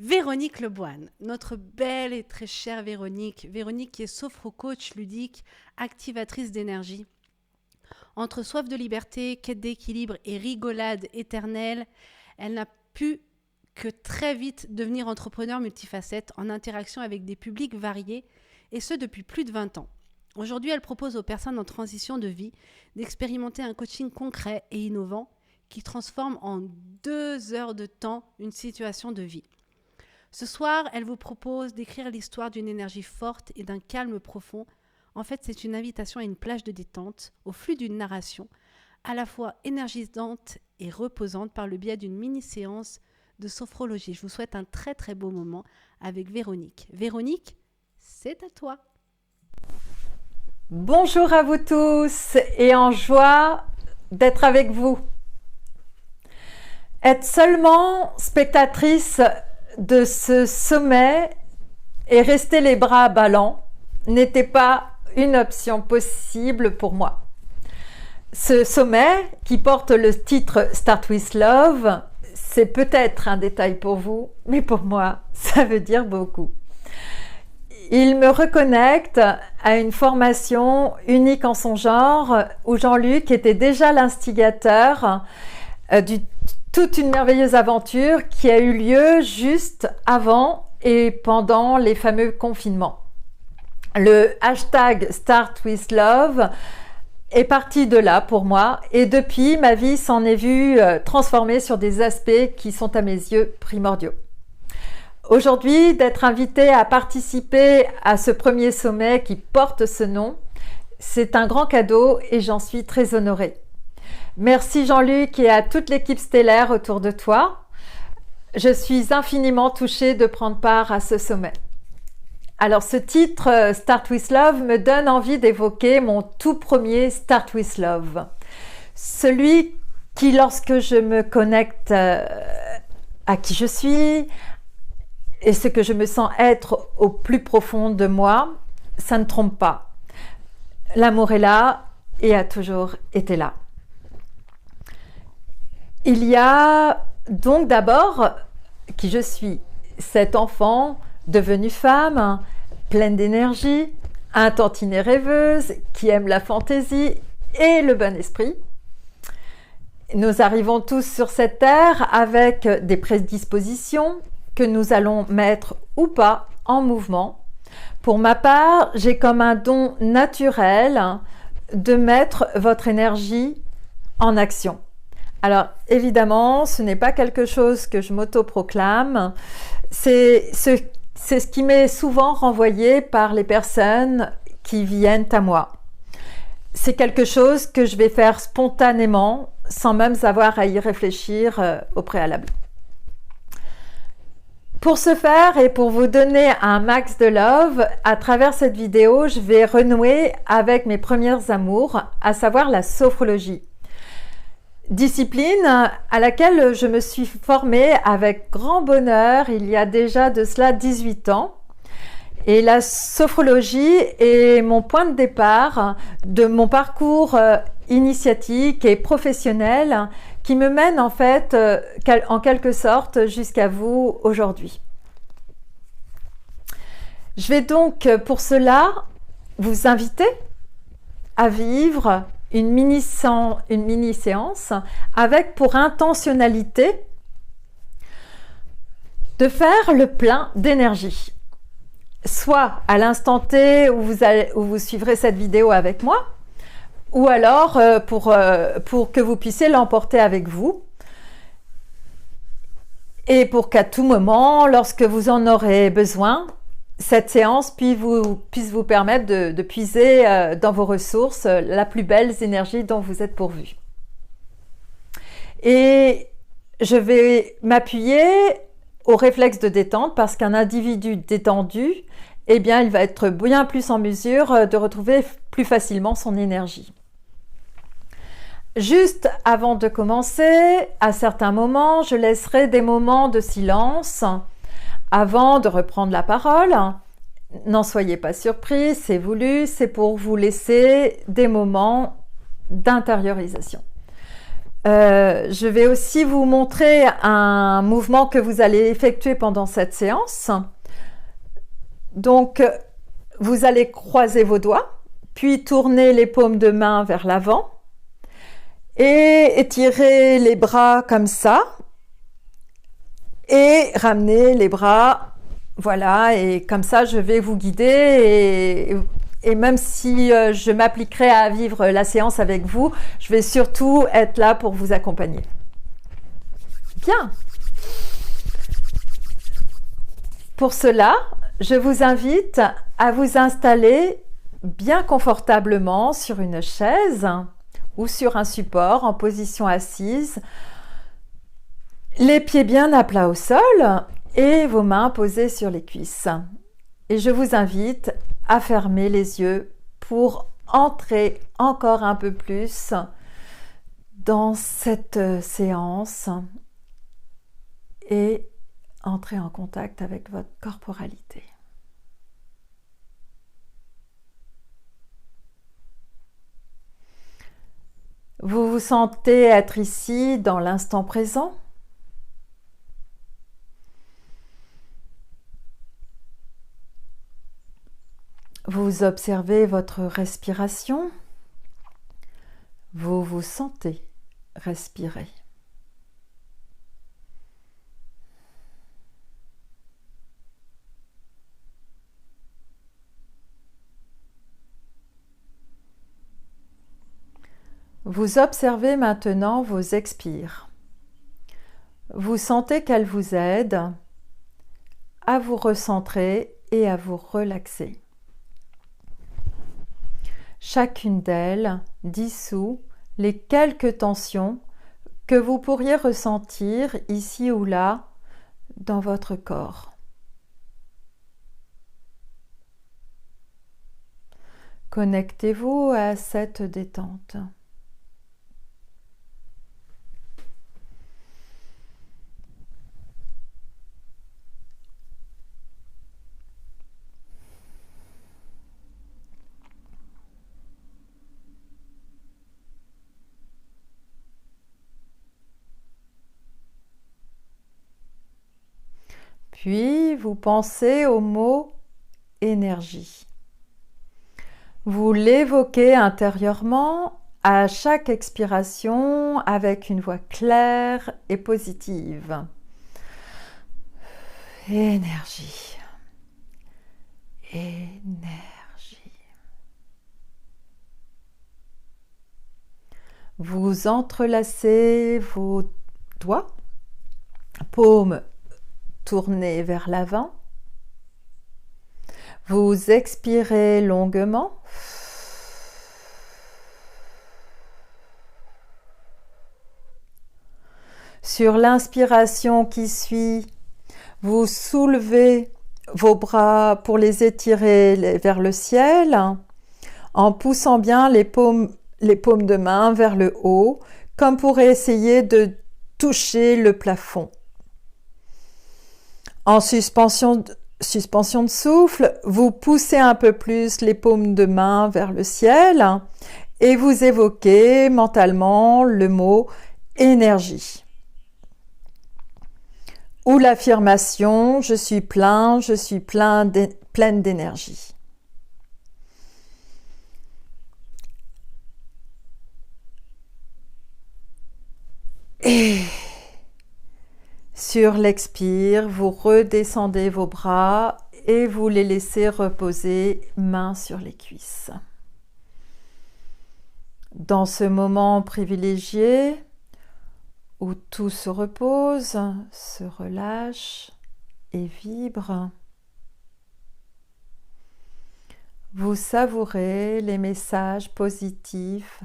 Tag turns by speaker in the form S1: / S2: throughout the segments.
S1: Véronique Leboine, notre belle et très chère Véronique. Véronique qui est sophro-coach ludique, activatrice d'énergie. Entre soif de liberté, quête d'équilibre et rigolade éternelle, elle n'a pu que très vite devenir entrepreneur multifacette en interaction avec des publics variés, et ce depuis plus de 20 ans. Aujourd'hui, elle propose aux personnes en transition de vie d'expérimenter un coaching concret et innovant qui transforme en 2 heures de temps une situation de vie. Ce soir, elle vous propose d'écrire l'histoire d'une énergie forte et d'un calme profond. En fait, c'est une invitation à une plage de détente, au flux d'une narration, à la fois énergisante et reposante par le biais d'une mini-séance de sophrologie. Je vous souhaite un très très beau moment avec Véronique. Véronique, c'est à toi.
S2: Bonjour à vous tous et en joie d'être avec vous. Être seulement spectatrice de ce sommet et rester les bras ballants n'était pas une option possible pour moi. Ce sommet qui porte le titre Start with Love, c'est peut-être un détail pour vous, mais pour moi, ça veut dire beaucoup. Il me reconnecte à une formation unique en son genre où Jean-Luc était déjà l'instigateur toute une merveilleuse aventure qui a eu lieu juste avant et pendant les fameux confinements. Le hashtag Start with Love est parti de là pour moi et depuis ma vie s'en est vue transformée sur des aspects qui sont à mes yeux primordiaux. Aujourd'hui, d'être invitée à participer à ce premier sommet qui porte ce nom, c'est un grand cadeau et j'en suis très honorée. Merci Jean-Luc et à toute l'équipe stellaire autour de toi. Je suis infiniment touchée de prendre part à ce sommet. Alors ce titre Start with Love me donne envie d'évoquer mon tout premier Start with Love. Celui qui, lorsque je me connecte à qui je suis et ce que je me sens être au plus profond de moi, ça ne trompe pas. L'amour est là et a toujours été là. Il y a donc d'abord qui je suis, cette enfant devenue femme, pleine d'énergie, un tantinet rêveuse, qui aime la fantaisie et le bon esprit. Nous arrivons tous sur cette terre avec des prédispositions que nous allons mettre ou pas en mouvement. Pour ma part, j'ai comme un don naturel de mettre votre énergie en action. Alors évidemment, ce n'est pas quelque chose que je m'autoproclame, c'est ce qui m'est souvent renvoyé par les personnes qui viennent à moi. C'est quelque chose que je vais faire spontanément, sans même avoir à y réfléchir au préalable. Pour ce faire et pour vous donner un max de love, à travers cette vidéo, je vais renouer avec mes premiers amours, à savoir la sophrologie. Discipline à laquelle je me suis formée avec grand bonheur il y a déjà de cela 18 ans. Et la sophrologie est mon point de départ de mon parcours initiatique et professionnel qui me mène en fait en quelque sorte jusqu'à vous aujourd'hui. Je vais donc pour cela vous inviter à vivre une mini-séance avec pour intentionnalité de faire le plein d'énergie. Soit à l'instant T où vous suivrez cette vidéo avec moi, ou alors pour que vous puissiez l'emporter avec vous. Et pour qu'à tout moment, lorsque vous en aurez besoin, cette séance puisse vous permettre de puiser dans vos ressources la plus belle énergie dont vous êtes pourvu. Et je vais m'appuyer au réflexe de détente parce qu'un individu détendu, eh bien, il va être bien plus en mesure de retrouver plus facilement son énergie. Juste avant de commencer, à certains moments, je laisserai des moments de silence avant de reprendre la parole. N'en soyez pas surpris, c'est voulu, c'est pour vous laisser des moments d'intériorisation. Je vais aussi vous montrer un mouvement que vous allez effectuer pendant cette séance. Donc, vous allez croiser vos doigts, puis tourner les paumes de main vers l'avant et étirer les bras comme ça et ramener les bras, voilà, et comme ça je vais vous guider et même si je m'appliquerai à vivre la séance avec vous, je vais surtout être là pour vous accompagner. Bien. Pour cela, je vous invite à vous installer bien confortablement sur une chaise ou sur un support en position assise, les pieds bien à plat au sol et vos mains posées sur les cuisses. Et je vous invite à fermer les yeux pour entrer encore un peu plus dans cette séance et entrer en contact avec votre corporalité. Vous vous sentez être ici dans l'instant présent? Vous observez votre respiration. Vous vous sentez respirer. Vous observez maintenant vos expires. Vous sentez qu'elles vous aident à vous recentrer et à vous relaxer. Chacune d'elles dissout les quelques tensions que vous pourriez ressentir ici ou là dans votre corps. Connectez-vous à cette détente. Puis, vous pensez au mot énergie. Vous l'évoquez intérieurement à chaque expiration avec une voix claire et positive. Énergie. Énergie. Vous entrelacez vos doigts, paumes tournez vers l'avant. Vous expirez longuement. Sur l'inspiration qui suit, vous soulevez vos bras pour les étirer vers le ciel, en poussant bien les paumes de main vers le haut, comme pour essayer de toucher le plafond. En suspension de souffle, vous poussez un peu plus les paumes de main vers le ciel et vous évoquez mentalement le mot énergie. Ou l'affirmation je suis pleine d'énergie. Et sur l'expire, vous redescendez vos bras et vous les laissez reposer mains sur les cuisses. Dans ce moment privilégié où tout se repose, se relâche et vibre, vous savourez les messages positifs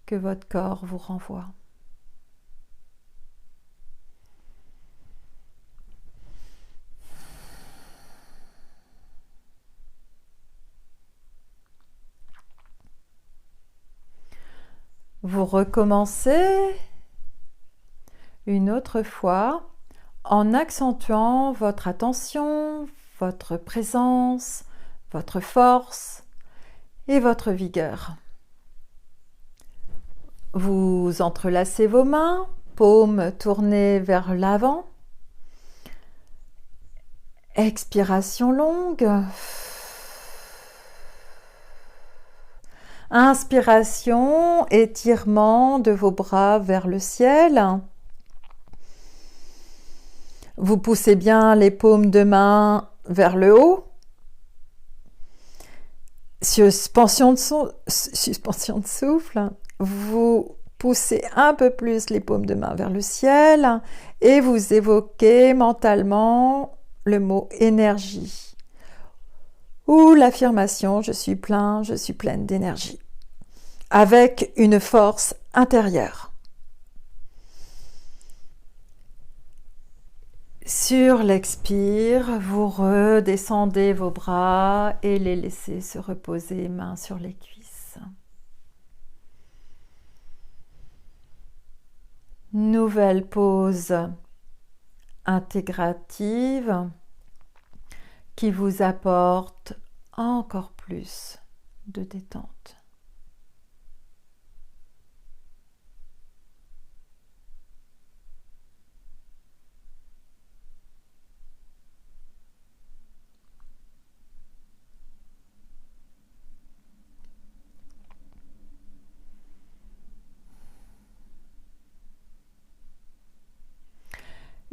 S2: que votre corps vous renvoie. Vous recommencez une autre fois en accentuant votre attention, votre présence, votre force et votre vigueur. Vous entrelacez vos mains, paumes tournées vers l'avant. Expiration longue. Inspiration, étirement de vos bras vers le ciel. Vous poussez bien les paumes de main vers le haut. Suspension de souffle. Vous poussez un peu plus les paumes de main vers le ciel et vous évoquez mentalement le mot énergie ou l'affirmation je suis plein, je suis pleine d'énergie avec une force intérieure. Sur l'expire, vous redescendez vos bras et les laissez se reposer main sur les cuisses. Nouvelle pause intégrative qui vous apporte encore plus de détente.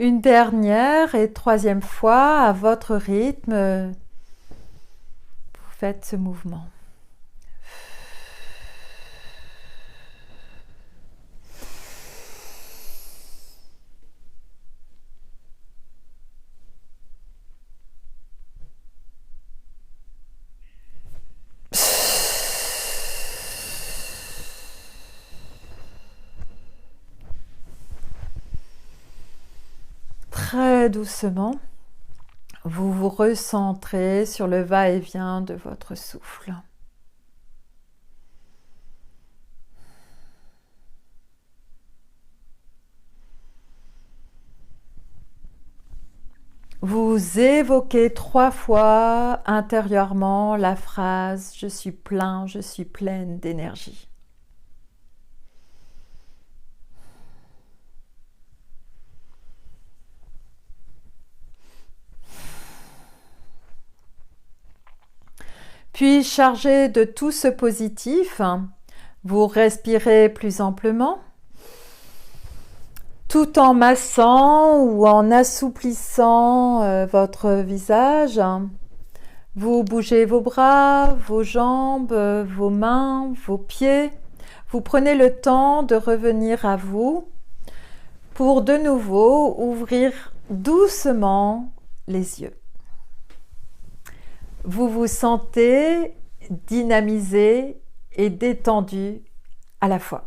S2: Une dernière et troisième fois, à votre rythme, vous faites ce mouvement. Très doucement, vous vous recentrez sur le va-et-vient de votre souffle. Vous évoquez 3 fois intérieurement la phrase « Je suis plein, je suis pleine d'énergie ». Puis, chargé de tout ce positif, vous respirez plus amplement, tout en massant ou en assouplissant votre visage. Vous bougez vos bras, vos jambes, vos mains, vos pieds. Vous prenez le temps de revenir à vous pour de nouveau ouvrir doucement les yeux. Vous vous sentez dynamisé et détendu à la fois.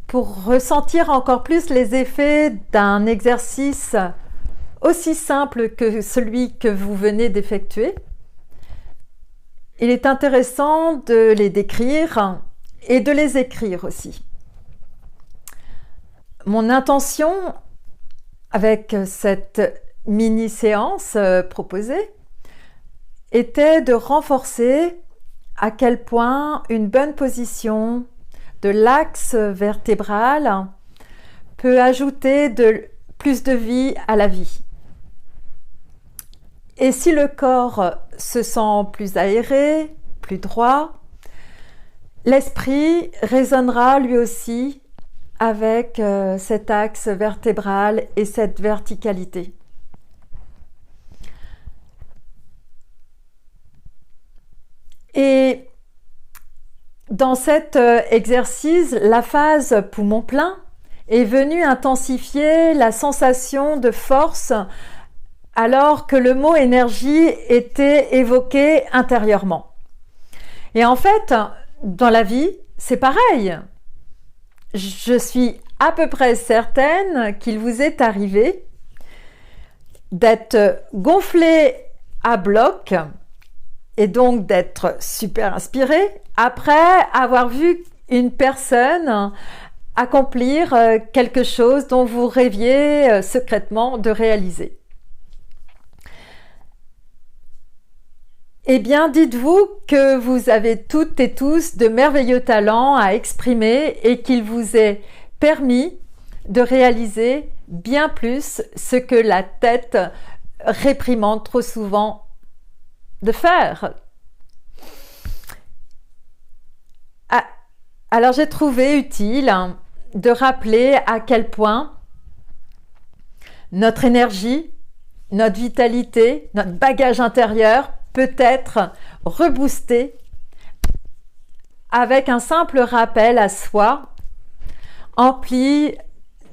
S2: Pour ressentir encore plus les effets d'un exercice aussi simple que celui que vous venez d'effectuer, il est intéressant de les décrire et de les écrire aussi. Mon intention avec cette mini-séance proposée était de renforcer à quel point une bonne position de l'axe vertébral peut ajouter plus de vie à la vie. Et si le corps se sent plus aéré, plus droit, l'esprit résonnera lui aussi avec cet axe vertébral et cette verticalité. Et dans cet exercice, la phase poumon plein est venue intensifier la sensation de force alors que le mot énergie était évoqué intérieurement. Et en fait, dans la vie, c'est pareil. Je suis à peu près certaine qu'il vous est arrivé d'être gonflé à bloc et donc d'être super inspiré après avoir vu une personne accomplir quelque chose dont vous rêviez secrètement de réaliser. Eh bien, dites-vous que vous avez toutes et tous de merveilleux talents à exprimer et qu'il vous est permis de réaliser bien plus ce que la tête réprimande trop souvent de faire. Alors, j'ai trouvé utile de rappeler à quel point notre énergie, notre vitalité, notre bagage intérieur peut être reboosté avec un simple rappel à soi, empli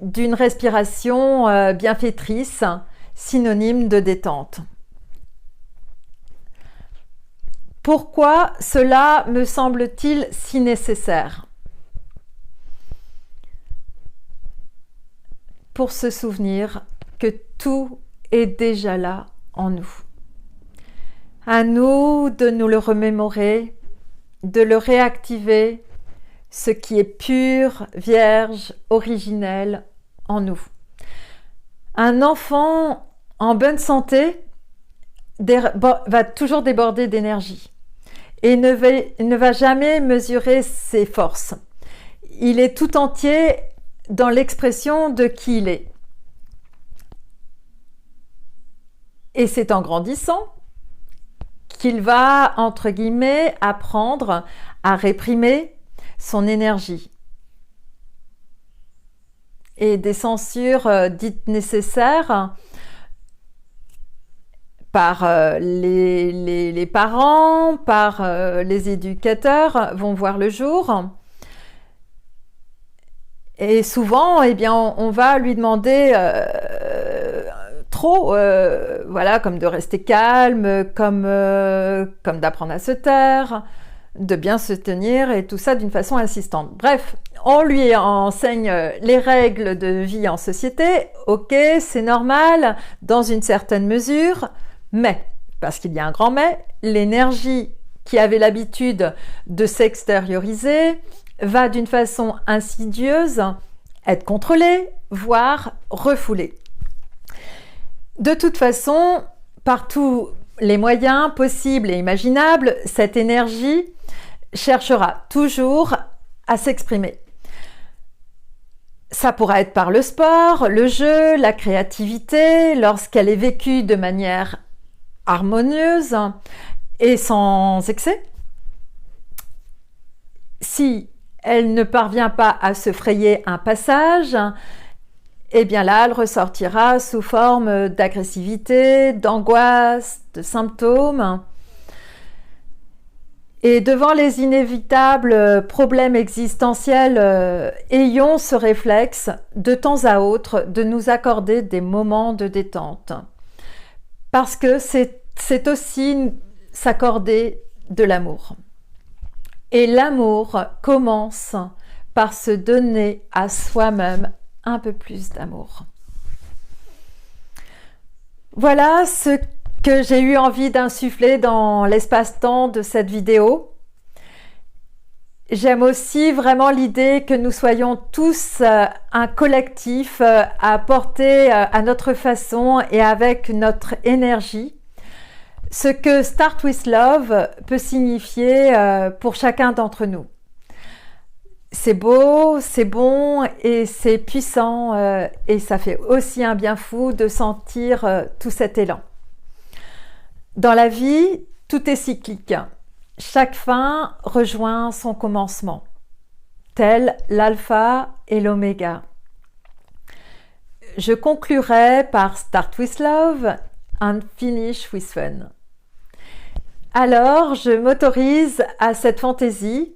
S2: d'une respiration bienfaitrice, synonyme de détente. Pourquoi cela me semble-t-il si nécessaire? Pour se souvenir que tout est déjà là en nous. À nous de nous le remémorer, de le réactiver, ce qui est pur, vierge, originel en nous. Un enfant en bonne santé va toujours déborder d'énergie et ne va jamais mesurer ses forces. Il est tout entier dans l'expression de qui il est. Et c'est en grandissant qu'il va, entre guillemets, apprendre à réprimer son énergie. Et des censures dites nécessaires par les parents, par les éducateurs vont voir le jour. Et souvent, eh bien, on va lui demander trop, voilà, comme de rester calme, comme d'apprendre à se taire, de bien se tenir et tout ça d'une façon insistante. Bref, on lui enseigne les règles de vie en société, ok, c'est normal, dans une certaine mesure, mais, parce qu'il y a un grand mais, l'énergie qui avait l'habitude de s'extérioriser va d'une façon insidieuse être contrôlée, voire refoulée. De toute façon, par tous les moyens possibles et imaginables, cette énergie cherchera toujours à s'exprimer. Ça pourra être par le sport, le jeu, la créativité, lorsqu'elle est vécue de manière harmonieuse et sans excès. Si elle ne parvient pas à se frayer un passage, eh bien là, elle ressortira sous forme d'agressivité, d'angoisse, de symptômes. Et devant les inévitables problèmes existentiels, ayons ce réflexe de temps à autre de nous accorder des moments de détente. Parce que c'est aussi s'accorder de l'amour. Et l'amour commence par se donner à soi-même un peu plus d'amour. Voilà ce que j'ai eu envie d'insuffler dans l'espace-temps de cette vidéo. J'aime aussi vraiment l'idée que nous soyons tous un collectif à porter à notre façon et avec notre énergie ce que Start with Love peut signifier pour chacun d'entre nous. C'est beau, c'est bon et c'est puissant et ça fait aussi un bien fou de sentir tout cet élan. Dans la vie, tout est cyclique. Chaque fin rejoint son commencement, tel l'alpha et l'oméga. Je conclurai par Start with Love and Finish with Fun. Alors, je m'autorise à cette fantaisie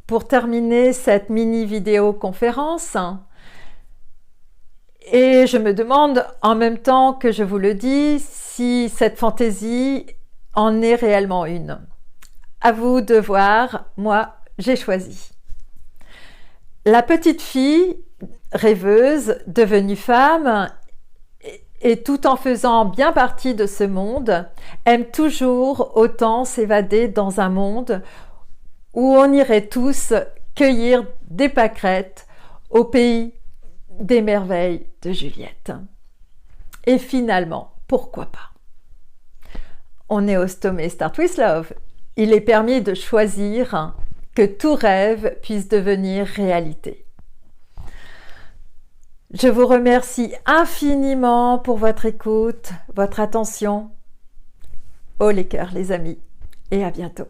S2: pour terminer cette mini vidéo conférence et je me demande en même temps que je vous le dis si cette fantaisie en est réellement une. À vous de voir, moi j'ai choisi. La petite fille rêveuse devenue femme et tout en faisant bien partie de ce monde, aime toujours autant s'évader dans un monde où on irait tous cueillir des pâquerettes au pays des merveilles de Juliette. Et finalement, pourquoi pas? on est au sommet Start with Love. Il est permis de choisir que tout rêve puisse devenir réalité. Je vous remercie infiniment pour votre écoute, votre attention. Haut les cœurs les amis, et à bientôt.